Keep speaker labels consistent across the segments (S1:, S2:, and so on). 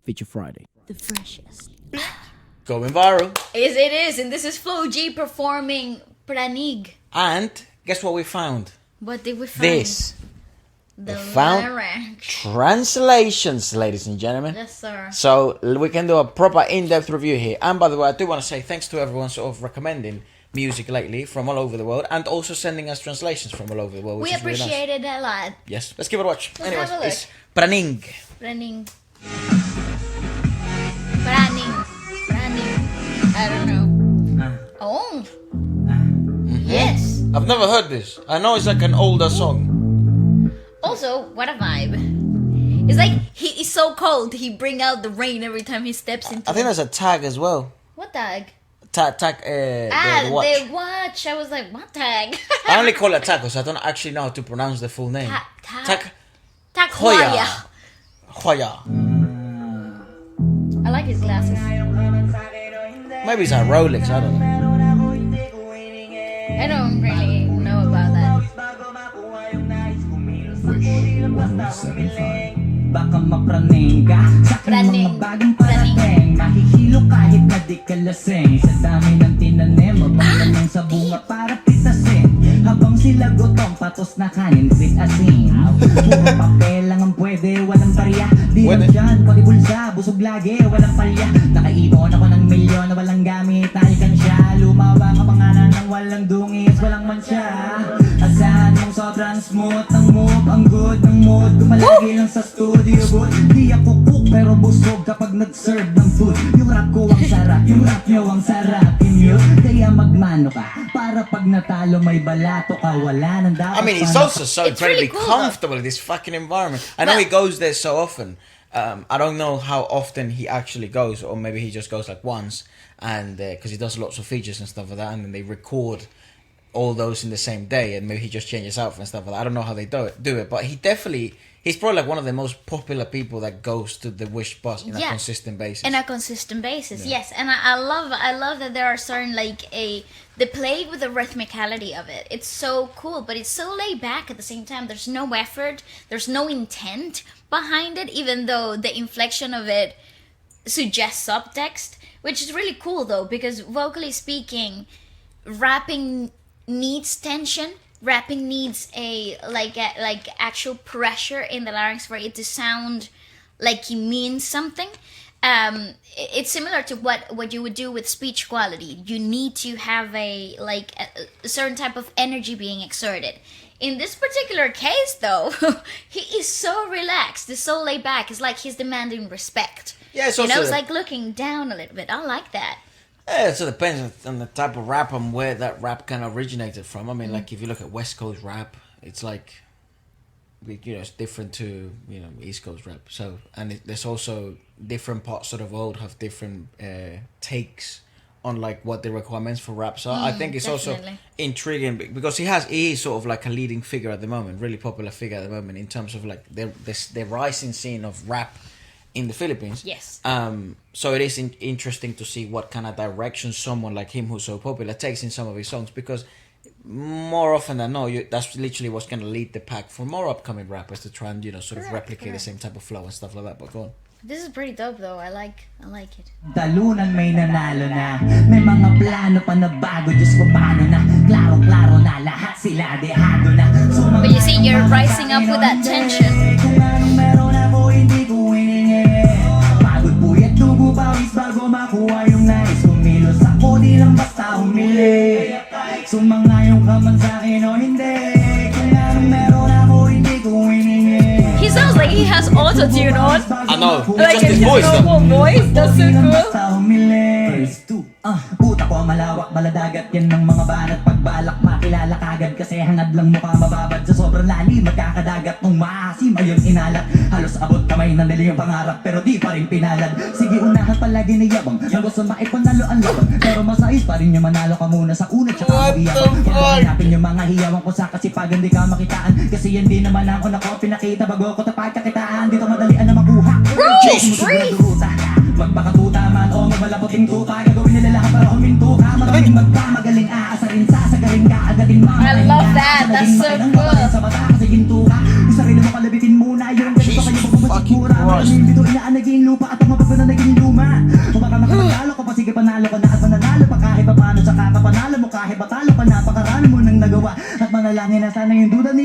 S1: Feature Friday.
S2: The freshest.
S3: Going viral.
S2: Yes, it is. And this is Flo G performing Praning.
S3: And guess what we found?
S2: What did we find?
S3: This.
S2: The
S3: found
S2: lyrics.
S3: Translations, ladies and gentlemen.
S2: Yes, sir.
S3: So we can do a proper in-depth review here. And by the way, I do want to say thanks to everyone sort of recommending music lately from all over the world and also sending us translations from all over the world. Which
S2: We
S3: is really
S2: appreciate
S3: nice.
S2: it a lot.
S3: Yes, let's give it a watch.
S2: Let's
S3: Anyways,
S2: have a look.
S3: it's Praning.
S2: Praning. Praning. Praning. I don't know. Oh. Yes.
S3: I've never heard this. I know it's like an older song.
S2: Also, what a vibe. It's like he is so cold, he bring out the rain every time he steps into
S3: I think there's a tag as well.
S2: What tag?
S3: Tag, the watch.
S2: The watch. I was like, what tag?
S3: I only call it tag because I don't actually know how to pronounce the full name.
S2: Tag
S3: Hoya. Hoya.
S2: I like his glasses.
S3: Maybe it's a Rolex, I don't know.
S2: I don't really know about that.
S4: Baka mapraning ka sa aking mga bagong parating. Mahihilo kahit na di ka lasing. Sa dami ng tinanim, mabang lang sa bunga para pitasin. Habang sila gutom, patos na kanin with asin. Puro papel lang ang pwede, walang barya. Di lang dyan, pati bulsa, busog lagi, walang palya. Nakaipon ako ng milyon na walang gamit, nalikan siya. Lumawa ka pangalan ng walang dungis, walang mansya. Asahan mong sobrang smooth ng move, ang good ng mood. Kumalagi lang sa studio booth. Di ako cook pero busog kapag nag-serve ng food. Yung rap ko ang sarap, yung rap nyo ang sarap. Kaya magmano ka para pag natalo may balato ka, wala nang dapat.
S3: I mean, he's also so
S2: It's really
S3: incredibly
S2: cool,
S3: comfortable in this fucking environment. I know he goes there so often. I don't know how often he actually goes, or maybe he just goes like once, and because he does lots of features and stuff like that, and then they record all those in the same day, and maybe he just changes outfit and stuff like that. I don't know how they do it, but he's probably like one of the most popular people that goes to the Wish bus in a consistent basis.
S2: In a consistent basis, yes. And I love that there are certain they play with the rhythmicality of it. It's so cool, but it's so laid back at the same time. There's no effort, there's no intent behind it, even though the inflection of it suggests subtext, which is really cool though, because vocally speaking, rapping needs tension. Rapping needs a actual pressure in the larynx for it to sound like he means something. It's similar to what you would do with speech quality. You need to have a certain type of energy being exerted. In this particular case, though, he is so relaxed. He's so laid back. It's like he's demanding respect.
S3: Yeah, it's
S2: it's like looking down a little bit. I like that.
S3: Yeah, it sort of depends on the type of rap and where that rap kind of originated from. I mean, like if you look at West Coast rap, it's like, it's different to East Coast rap. So, and there's also different parts of the world have different takes on like what the requirements for raps are. I think it's
S2: definitely
S3: also intriguing because he is sort of like a leading figure at the moment, really popular figure at the moment in terms of like the rising scene of rap in the Philippines.
S2: Yes.
S3: So it is interesting to see what kind of direction someone like him, who's so popular, takes in some of his songs, because more often than not, that's literally what's going to lead the pack for more upcoming rappers to try and sort of replicate the same type of flow and stuff like that. But go on.
S2: This is pretty dope though. I like it.
S4: Talunan may nanalo na. May mga plano pa na bago. Diyos ko paano na. Klaro-klaro na lahat sila dehado na.
S2: But you see, you're rising up with that tension.
S4: Kung anong meron ako, hindi ko hiningi. Pagod puyat dugo bawis bago makuha yung nais. Kumilos ako, di lang basta humili. Sumangayon ka man sa'kin o hindi. Kung anong meron ako, hindi ko hiningi.
S2: He sounds like he has auto-tune on.
S3: I know.
S2: Like
S3: Just his voice though.
S2: Voice. That's so cool.
S4: Puta ko malawak, maladagat yan ng mga banat. Pagbalak makilala kagad kasi hangad lang mukha mababad. Sa sobrang lalim magkakadagat nung maasim ayun inalat. Halos abot kamay ng nila yung pangarap pero di pa rin pinalad. Sige unahan palagi niyabang yung gusto maipanalo ang laban. Pero masais pa rin yung manalo ka muna sa una tsaka magiyabang. Kaya hanapin yung mga hiyawang ko sa kasipagan di ka makitaan. Kasi yan din naman ang una ko pinakita bago ko tapag kakitaan. Dito madalian na makuha. Magpakatuta man o magmalaputing tuta. Gagawin nila lahat para huminto ka. Maraming magkamagaling aasarin sa sagaling ka agatin mga.
S2: I love that. That's so cool.
S4: Sa mata kasi ginto ka. Yung sarili mo kalabitin muna. Yung ganito kayo magpapasigura. Maraming bito inaan naging lupa at ang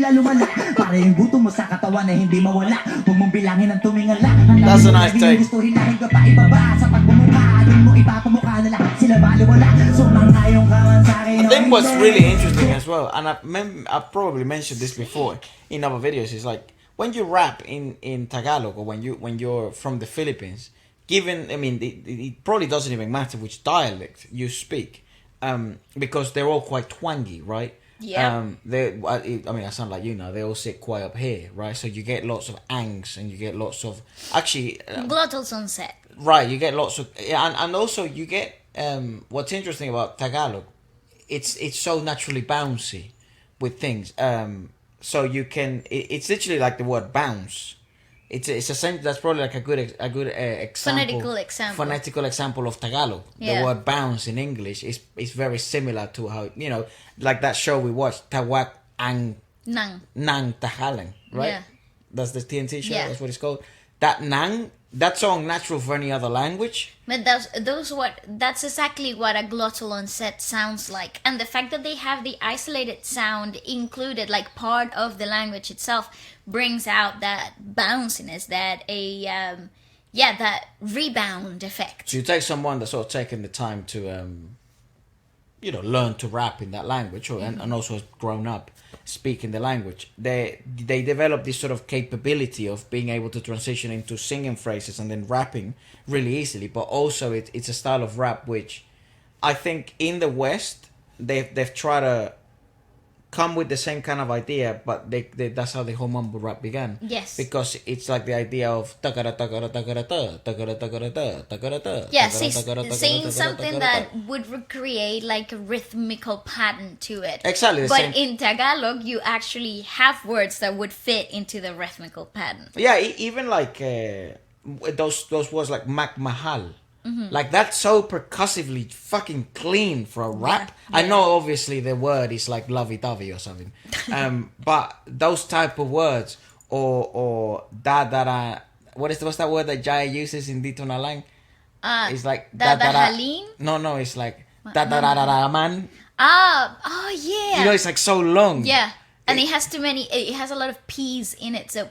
S4: tila lumala. Para yung gutom mo sa katawan na hindi mawala. Huwag mong bilangin ang tumingala.
S3: That's a nice take.
S4: Gusto hinahin ka pa ibaba sa pagmumukha. Doon mo ipapamukha na lahat sila baliwala. Sumangayong ka man sa akin.
S3: I think what's really interesting as well, and I've probably mentioned this before in other videos, is like when you rap in Tagalog, or when you're from the Philippines, given, I mean, it probably doesn't even matter which dialect you speak, because they're all quite twangy, right?
S2: Yeah.
S3: I mean, I sound like you now. They all sit quite up here, right? So you get lots of angs, and you get lots of actually
S2: Glottals on set.
S3: right. You get lots of, and also you get what's interesting about Tagalog, it's so naturally bouncy with things. So you can, it's literally like the word bounce. It's essentially, that's probably like a good example. Phonetical example of Tagalog.
S2: Yeah.
S3: The word bounce in English is very similar to how, you know, like that show we watched, Tawak ang Nang Tahalang, right?
S2: Yeah.
S3: That's the TNT show.
S2: Yeah.
S3: That's what it's called. That Nang, that song natural for any other language.
S2: But that's exactly what a glottal on set sounds like. And the fact that they have the isolated sound included, like part of the language itself, brings out that bounciness, that that rebound effect.
S3: So you take someone that's sort of taken the time to, you know, learn to rap in that language, or, and also has grown up speaking the language. They develop this sort of capability of being able to transition into singing phrases and then rapping really easily. But also it's a style of rap which I think in the West they've tried to come with the same kind of idea, but they that's how the whole mumble rap began.
S2: Yes.
S3: Because it's like the idea of takara takara takara ta takara takara ta takara ta.
S2: Yeah, saying something that would recreate like a rhythmical pattern to it.
S3: Exactly the
S2: but
S3: same.
S2: in Tagalog, you actually have words that would fit into the rhythmical pattern.
S3: Yeah, even like those words like Mac Mahal. Like that's so percussively fucking clean for a rap.
S2: Yeah.
S3: I know obviously the word is like lovey-dovey or something. But those type of words or da what's that word that Jaya uses in Dito na Lang? It's like
S2: Dadahalin?
S3: No, it's like da man.
S2: Oh yeah.
S3: You know, it's like so long.
S2: Yeah. And it has a lot of P's in it, so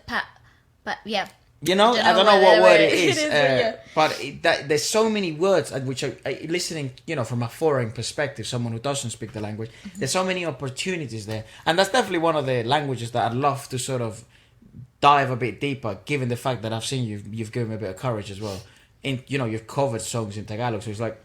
S2: but yeah.
S3: You know, I don't know what word it is,
S2: yeah.
S3: but there's so many words at which listening, you know, from a foreign perspective, someone who doesn't speak the language, there's so many opportunities there. And that's definitely one of the languages that I'd love to sort of dive a bit deeper, given the fact that I've seen you've given me a bit of courage as well. You know, you've covered songs in Tagalog, so it's like,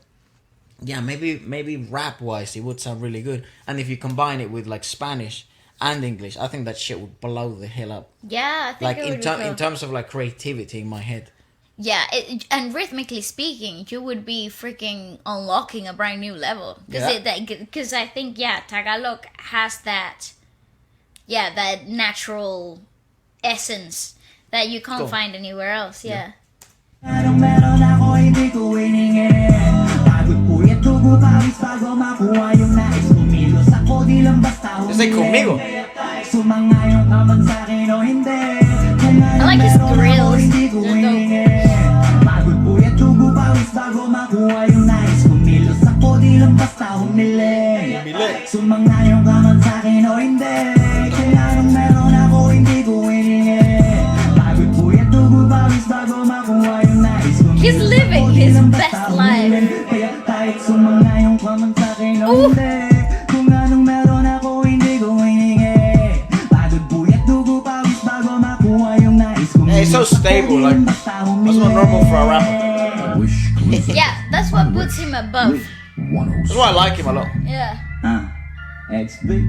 S3: yeah, maybe rap-wise, it would sound really good. And if you combine it with like Spanish and English, I think that shit would blow the hell up.
S2: Yeah, I think
S3: like
S2: it would be cool.
S3: in terms of like creativity in my head.
S2: Yeah, and rhythmically speaking, you would be freaking unlocking a brand new level. Because I think, Tagalog has that natural essence that you can't find anywhere else. Yeah.
S4: Meron ako hindi ko hiningin. Pagod puyat dugo pawis bago makuha yung nais. Kumilos ako di lang basta
S3: Just say conmigo.
S4: Sumangayong ka man sa'kin o hindi.
S2: I like his grills. They're dope.
S4: Pagod puyat dugo pawis bago makuha yung nais. Kumilos ako di lang basta humili. Sumangayong ka man sa'kin o hindi. Kaya nung meron ako hindi ko hiningin. Pagod puyat dugo pawis bago makuha yung nais.
S2: He's living his best life. Ooh.
S3: Yeah, it's so stable, like that's not normal for a rapper.
S2: Yeah, that's what puts him above.
S3: That's why I like him a lot.
S2: Yeah.
S4: XB.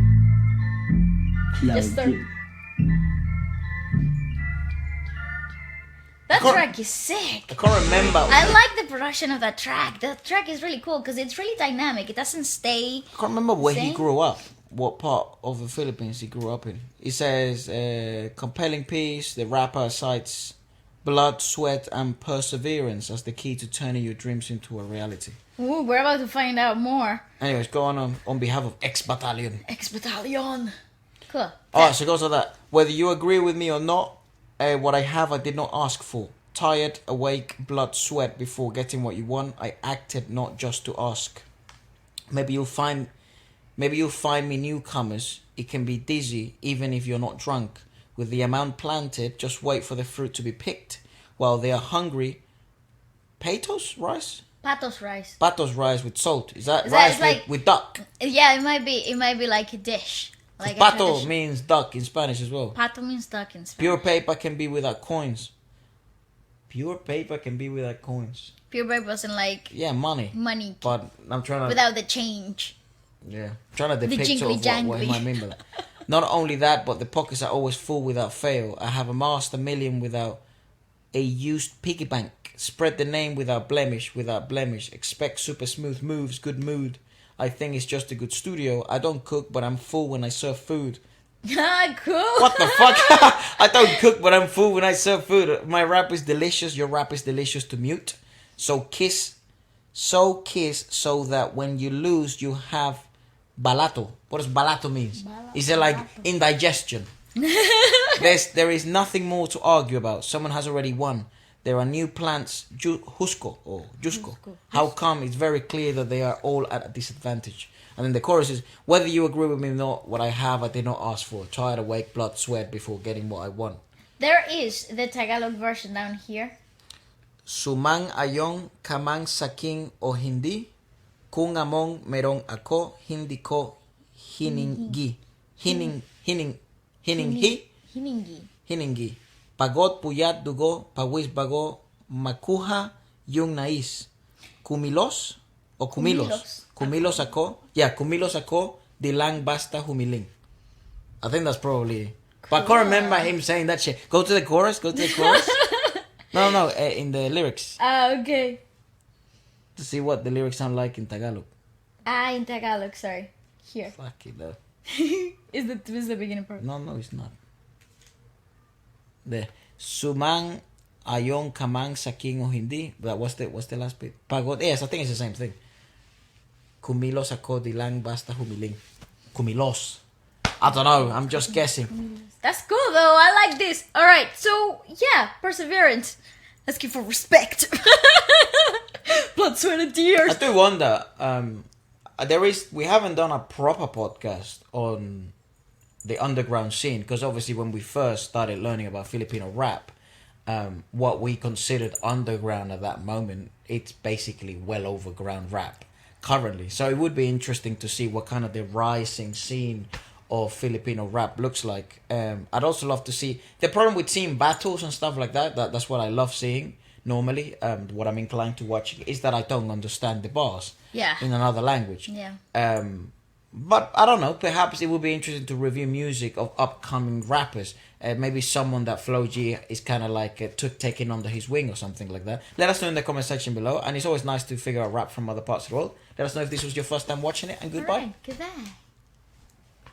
S2: Just that track is sick.
S3: I can't remember.
S2: I like the production of that track. That track is really cool because it's really dynamic. It doesn't stay.
S3: I can't remember where he
S2: Same.
S3: grew up. What part of the Philippines he grew up in. He says, compelling piece, the rapper cites blood, sweat and perseverance as the key to turning your dreams into a reality.
S2: Ooh, we're about to find out more.
S3: Anyways, go on behalf of X Battalion.
S2: X Battalion. Cool.
S3: Alright, so it goes like that. Whether you agree with me or not, what I have I did not ask for. Tired, awake, blood, sweat before getting what you want. I acted not just to ask. Maybe you'll find me newcomers it can be dizzy even if you're not drunk. With the amount planted, just wait for the fruit to be picked. While they are hungry, patos rice?
S2: Patos rice.
S3: Patos rice with salt. Is that
S2: Is
S3: rice
S2: that like-
S3: with duck?
S2: Yeah, it might be like a dish. Like a
S3: Pato
S2: tradition.
S3: means duck in Spanish as well.
S2: Pato means duck in Spanish.
S3: Pure paper can be without coins. Pure paper can be without coins.
S2: Pure paper wasn't like
S3: Yeah, money.
S2: money
S3: But I'm trying to
S2: without the change.
S3: trying to depict sort of what it might mean by that. Not only that, but the pockets are always full without fail. I have amassed 1 million without a used piggy bank. Spread the name without blemish. Expect super smooth moves, good mood. I think it's just a good studio. I don't cook, but I'm full when I serve food.
S2: Ah, cool.
S3: What the fuck? I don't cook, but I'm full when I serve food. My rap is delicious. Your rap is delicious to mute. So kiss so that when you lose, you have balato. What does balato means? Is it like indigestion? There is nothing more to argue about. Someone has already won. There are new plants, Jusco. How come? It's very clear that they are all at a disadvantage. And then the chorus is, whether you agree with me or not, what I have I did not ask for. Tired, awake, blood, sweat before getting what I want.
S2: There is the Tagalog version down here.
S3: Sumang ayong kamang saking o hindi, kung among merong ako, hindi ko hiningi. Hiningi. Pagod, puyat, dugo, pawis bago, makuha yung nais. Kumilos o kumilos? Kumilos ako. Yeah, kumilos ako, di lang basta humiling. I think that's probably... Cool. But I can't remember him saying that shit. Go to the chorus. No, in the lyrics.
S2: Okay.
S3: To see what the lyrics sound like in Tagalog.
S2: In Tagalog, sorry. Here.
S3: Fuck it, though.
S2: is the beginning part?
S3: No, it's not. The sumang ayong kamang saking o hindi. But what's the last bit? Pagod. Yes, I think it's the same thing. Kumilos ako di lang basta humiling. Kumilos. I don't know. I'm just guessing.
S2: That's cool though. I like this. All right. So yeah, perseverance. Asking for respect. Blood, sweat, and tears.
S3: I do wonder. We haven't done a proper podcast on the underground scene because obviously when we first started learning about Filipino rap, what we considered underground at that moment, it's basically well over ground rap currently. So it would be interesting to see what kind of the rising scene of Filipino rap looks like. I'd also love to see the problem with seeing battles and stuff like that's what I love seeing normally. What I'm inclined to watching is that I don't understand the bars in another language. But I don't know, perhaps it would be interesting to review music of upcoming rappers. Maybe someone that Flo G is kind of like taking under his wing or something like that. Let us know in the comment section below. And it's always nice to figure out rap from other parts of the world. Let us know if this was your first time watching it. And goodbye.
S2: All right, goodbye.